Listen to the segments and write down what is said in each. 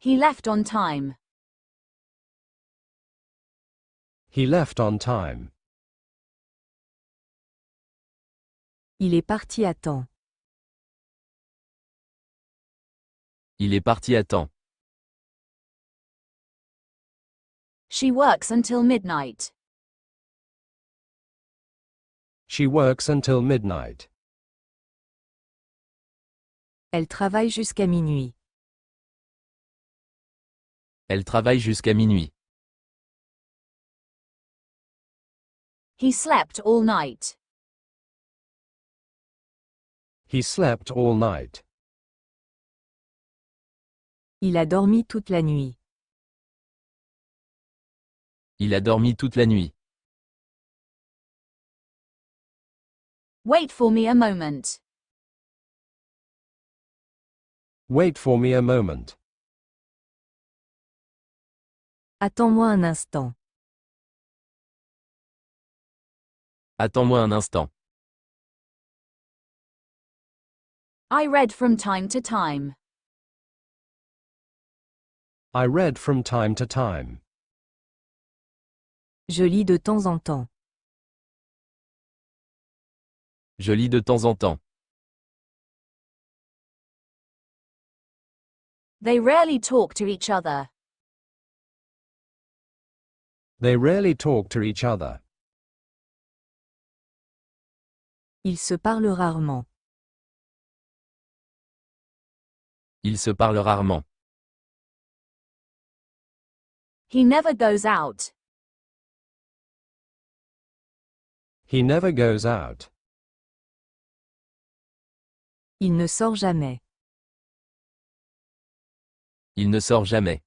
He left on time. He left on time. Il est parti à temps. Il est parti à temps. She works until midnight. She works until midnight. Elle travaille jusqu'à minuit. Elle travaille jusqu'à minuit. He slept all night. He slept all night. Il a dormi toute la nuit. Il a dormi toute la nuit. Wait for me a moment. Wait for me a moment. Attends-moi un instant. Attends-moi un instant. I read from time to time. I read from time to time. Je lis de temps en temps. Je lis de temps en temps. They rarely talk to each other. They rarely talk to each other. Ils se parlent rarement. Ils se parlent rarement. He never goes out. He never goes out. Il ne sort jamais. Il ne sort jamais.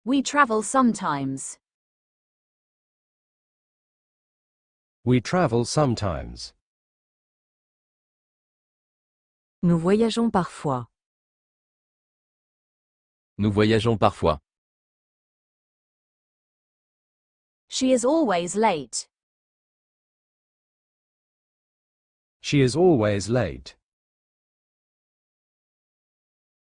We travel sometimes. We travel sometimes. Nous voyageons parfois. Nous voyageons parfois. She is always late. She is always late.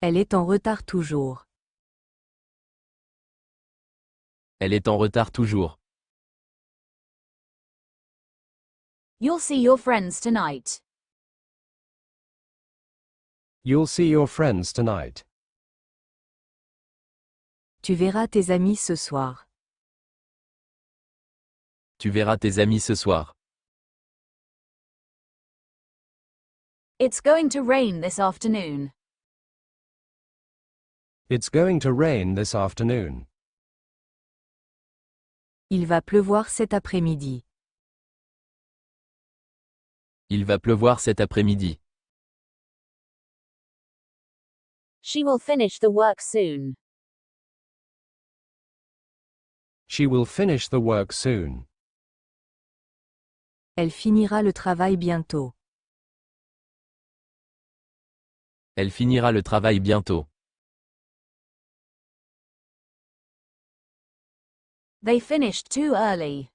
Elle est en retard toujours. Elle est en retard toujours. You'll see your friends tonight. You'll see your friends tonight. Tu verras tes amis ce soir. Tu verras tes amis ce soir. It's going to rain this afternoon. It's going to rain this afternoon. Il va pleuvoir cet après-midi. Il va pleuvoir cet après-midi. She will finish the work soon. She will finish the work soon. Elle finira le travail bientôt. Elle finira le travail bientôt. They finished too early.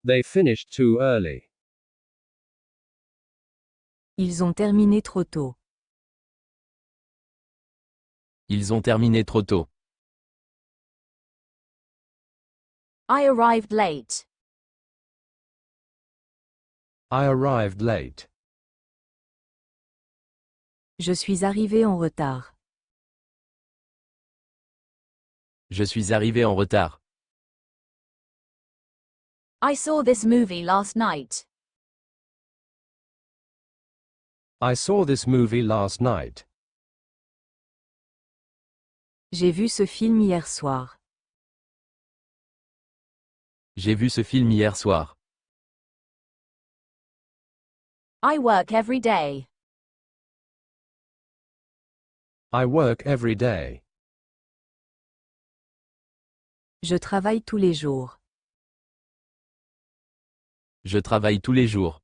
They finished too early. Ils ont terminé trop tôt. Ils ont terminé trop tôt. I arrived late. I arrived late. Je suis arrivé en retard. Je suis arrivé en retard. I saw this movie last night. I saw this movie last night. J'ai vu ce film hier soir. J'ai vu ce film hier soir. I work every day. I work every day. Je travaille tous les jours. Je travaille tous les jours.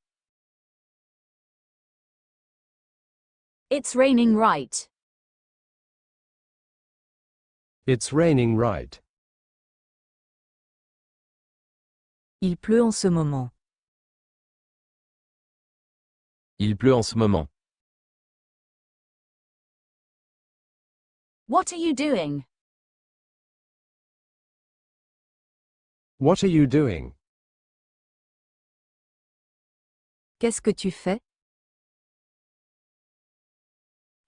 It's raining right. It's raining right. Il pleut en ce moment. Il pleut en ce moment. What are you doing? What are you doing? Qu'est-ce que tu fais?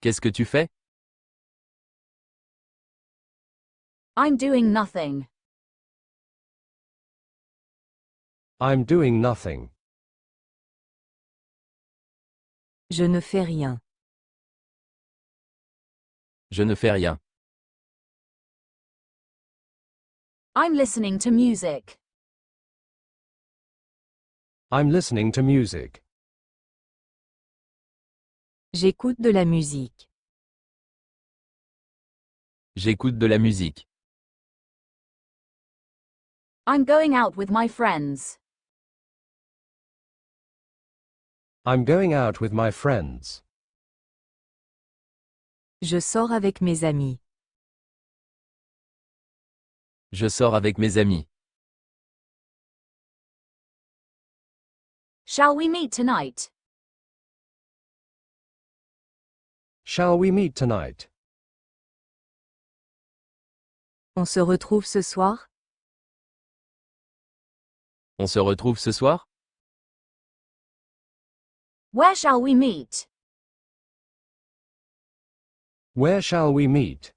Qu'est-ce que tu fais? I'm doing nothing. I'm doing nothing. Je ne fais rien. Je ne fais rien. I'm listening to music. I'm listening to music. J'écoute de la musique. J'écoute de la musique. I'm going out with my friends. I'm going out with my friends. Je sors avec mes amis. Je sors avec mes amis. Shall we meet tonight? Shall we meet tonight? On se retrouve ce soir? On se retrouve ce soir? Where shall we meet? Where shall we meet?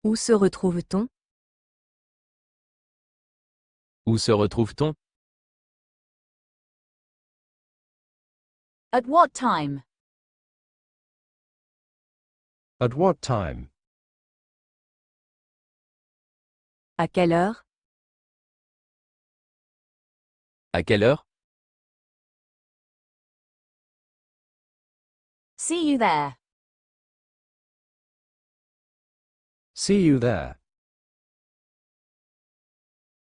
Où se retrouve-t-on? Où se retrouve-t-on? At what time? At what time? À quelle heure? À quelle heure? See you there. See you there.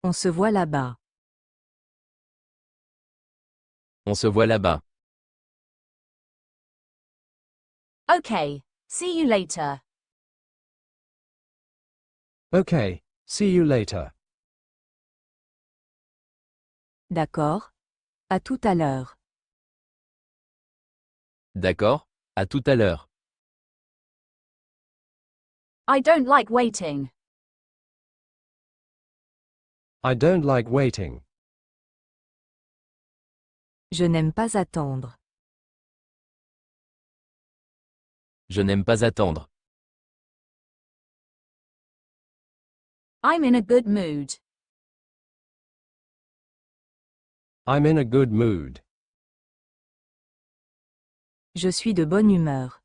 On se voit là-bas. On se voit là-bas. Okay, see you later. Okay, see you later. D'accord. À tout à l'heure. D'accord, à tout à l'heure. I don't like waiting. I don't like waiting. Je n'aime pas attendre. Je n'aime pas attendre. I'm in a good mood. I'm in a good mood. Je suis de bonne humeur.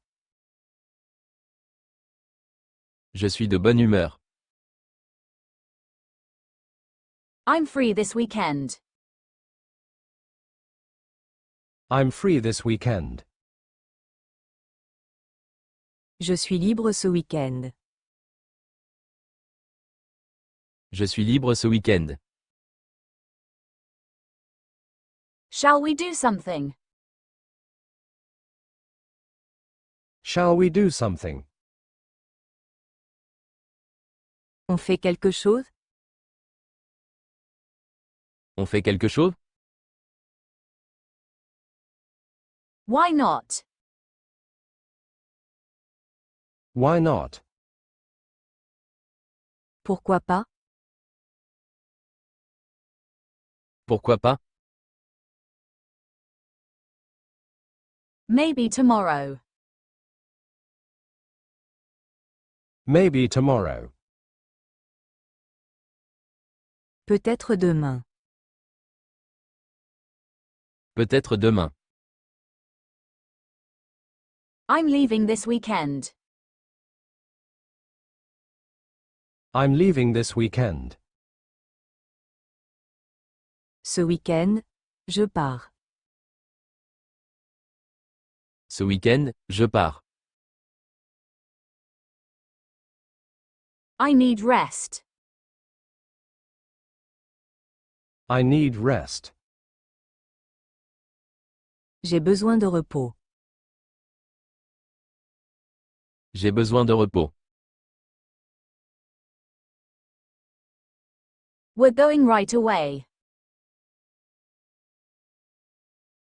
Je suis de bonne humeur. I'm free this weekend. I'm free this weekend. Je suis libre ce week-end. Je suis libre ce week-end. Shall we do something? Shall we do something? On fait quelque chose? On fait quelque chose? Why not? Why not? Pourquoi pas? Pourquoi pas? Maybe tomorrow. Maybe tomorrow. Peut-être demain. Peut-être demain. I'm leaving this weekend. I'm leaving this weekend. Ce week-end, je pars. Ce week-end, je pars. I need rest. I need rest. J'ai besoin de repos. J'ai besoin de repos. We're going right away.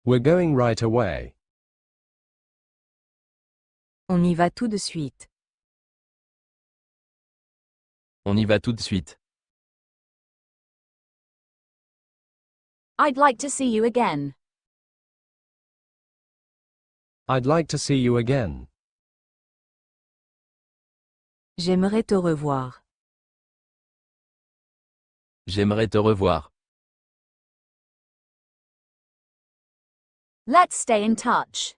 We're going right away. On y va tout de suite. On y va tout de suite. I'd like to see you again. I'd like to see you again. J'aimerais te revoir. J'aimerais te revoir. Let's stay in touch.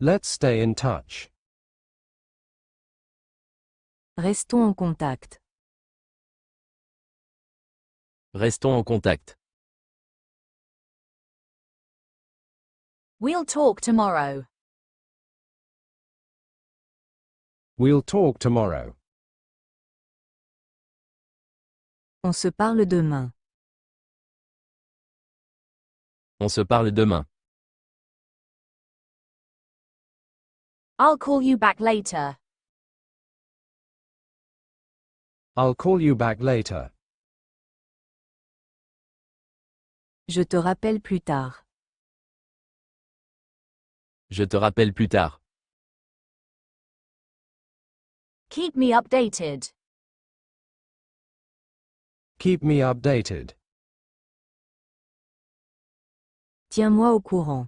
Let's stay in touch. Restons en contact. Restons en contact. We'll talk tomorrow. We'll talk tomorrow. On se parle demain. On se parle demain. I'll call you back later. I'll call you back later. Je te rappelle plus tard. Je te rappelle plus tard. Keep me updated. Keep me updated. Tiens-moi au courant.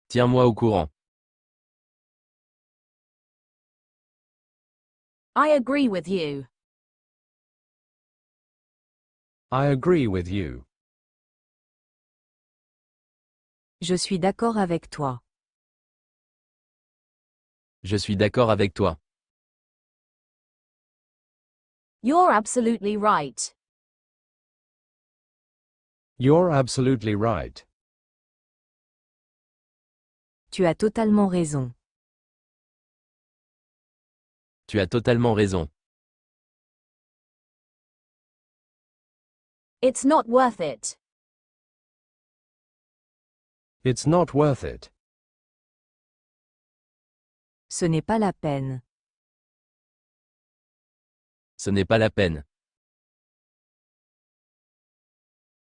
Tiens-moi au courant. I agree with you. I agree with you. Je suis d'accord avec toi. Je suis d'accord avec toi. You're absolutely right. You're absolutely right. Tu as totalement raison. Tu as totalement raison. It's not worth it. It's not worth it. Ce n'est pas la peine. Ce n'est pas la peine.